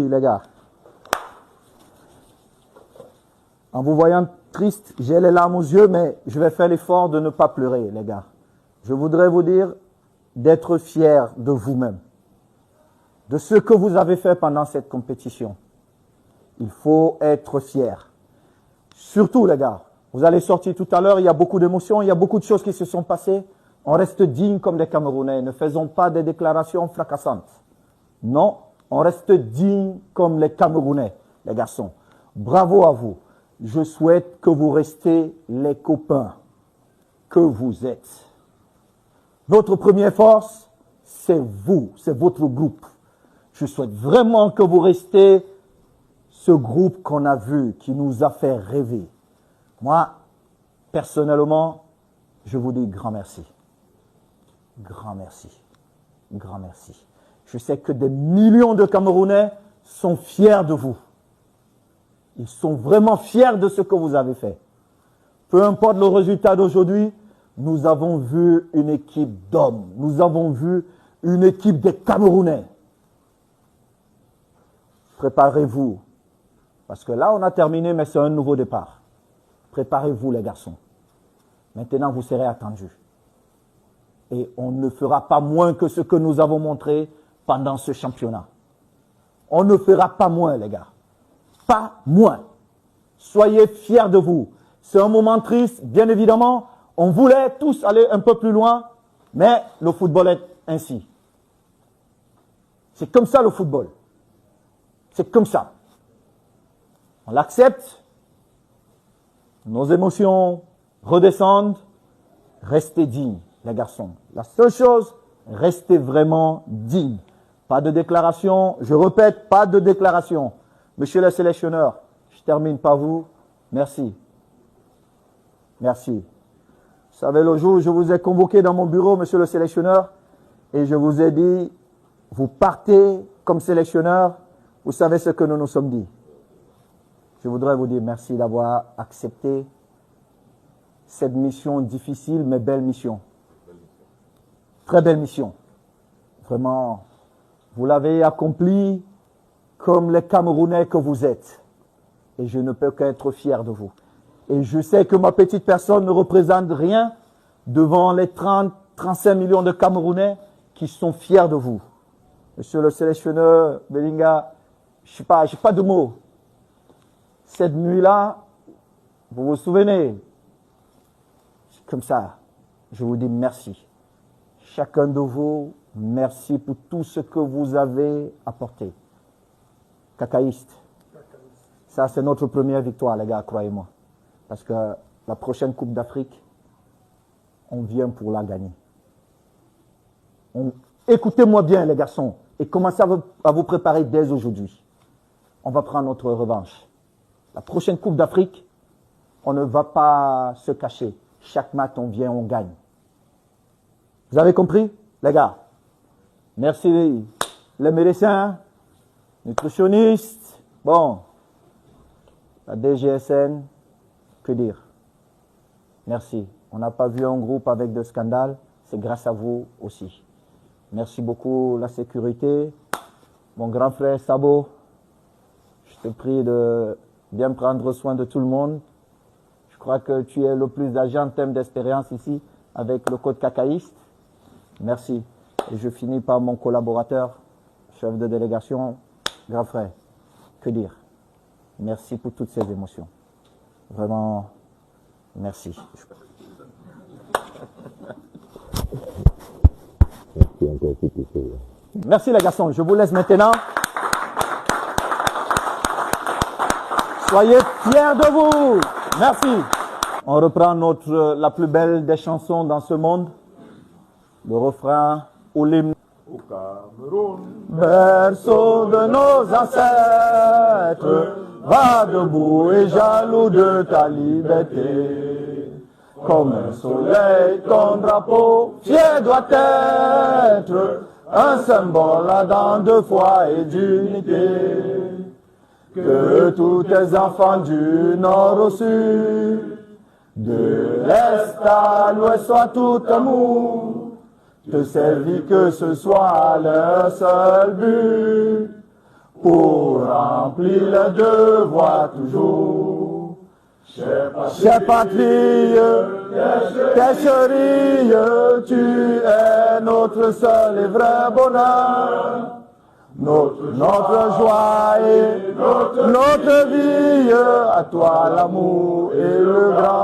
Les gars, en vous voyant triste, j'ai les larmes aux yeux, mais je vais faire l'effort de ne pas pleurer, les gars. Je voudrais vous dire d'être fiers de vous-même, de ce que vous avez fait pendant cette compétition. Il faut être fier. Surtout, les gars, vous allez sortir tout à l'heure, il y a beaucoup d'émotions, il y a beaucoup de choses qui se sont passées. On reste digne comme des Camerounais, ne faisons pas des déclarations fracassantes. Non. On reste digne comme les Camerounais, les garçons. Bravo à vous. Je souhaite que vous restez les copains que vous êtes. Notre première force, c'est vous, c'est votre groupe. Je souhaite vraiment que vous restez ce groupe qu'on a vu, qui nous a fait rêver. Moi, personnellement, je vous dis grand merci. Grand merci. Grand merci. Je sais que des millions de Camerounais sont fiers de vous. Ils sont vraiment fiers de ce que vous avez fait. Peu importe le résultat d'aujourd'hui, nous avons vu une équipe d'hommes. Nous avons vu une équipe des Camerounais. Préparez-vous. Parce que là, on a terminé, mais c'est un nouveau départ. Préparez-vous, les garçons. Maintenant, vous serez attendus. Et on ne fera pas moins que ce que nous avons montré pendant ce championnat. On ne fera pas moins, les gars. Pas moins. Soyez fiers de vous. C'est un moment triste, bien évidemment. On voulait tous aller un peu plus loin, mais le football est ainsi. C'est comme ça le football. C'est comme ça. On l'accepte. Nos émotions redescendent. Restez dignes, les garçons. La seule chose, restez vraiment dignes. Pas de déclaration, je répète, pas de déclaration. Monsieur le sélectionneur, je termine par vous. Merci. Merci. Vous savez, le jour où je vous ai convoqué dans mon bureau, monsieur le sélectionneur, et je vous ai dit, vous partez comme sélectionneur, vous savez ce que nous nous sommes dit. Je voudrais vous dire merci d'avoir accepté cette mission difficile, mais belle mission. Très belle mission. Vraiment, vous l'avez accompli comme les Camerounais que vous êtes. Et je ne peux qu'être fier de vous. Et je sais que ma petite personne ne représente rien devant les 35 millions de Camerounais qui sont fiers de vous. Monsieur le sélectionneur Belinga, je n'ai pas de mots. Cette nuit-là, vous vous souvenez, comme ça, je vous dis merci. Chacun de vous, merci pour tout ce que vous avez apporté. Cacaïste. Ça, c'est notre première victoire, les gars, croyez-moi. Parce que la prochaine Coupe d'Afrique, on vient pour la gagner. Écoutez-moi bien, les garçons, et commencez à vous préparer dès aujourd'hui. On va prendre notre revanche. La prochaine Coupe d'Afrique, on ne va pas se cacher. Chaque match, on vient, on gagne. Vous avez compris, les gars? Merci les médecins, nutritionnistes. Bon, la DGSN, que dire? Merci. On n'a pas vu un groupe avec de scandales. C'est grâce à vous aussi. Merci beaucoup, la sécurité. Mon grand frère Sabo, je te prie de bien prendre soin de tout le monde. Je crois que tu es le plus âgé en termes d'expérience ici avec le code cacaïste. Merci. Et je finis par mon collaborateur, chef de délégation, grand frère. Que dire? Merci pour toutes ces émotions. Vraiment, merci. Merci les garçons. Je vous laisse maintenant. Soyez fiers de vous. Merci. On reprend la plus belle des chansons dans ce monde. Le refrain ou l'hymne. Au Cameroun, Berceau de nos ancêtres, va debout et jaloux de ta liberté. Comme un soleil, ton drapeau fier doit être un symbole ardent de foi et d'unité. Que tous tes enfants du nord au sud, de l'est à l'ouest soient tout amour, te servir que ce soit leur seul but. pour remplir le devoir toujours. Chère patrie, tes chéris, tu es notre seul et vrai bonheur. Notre joie et notre vie, à toi l'amour et le grand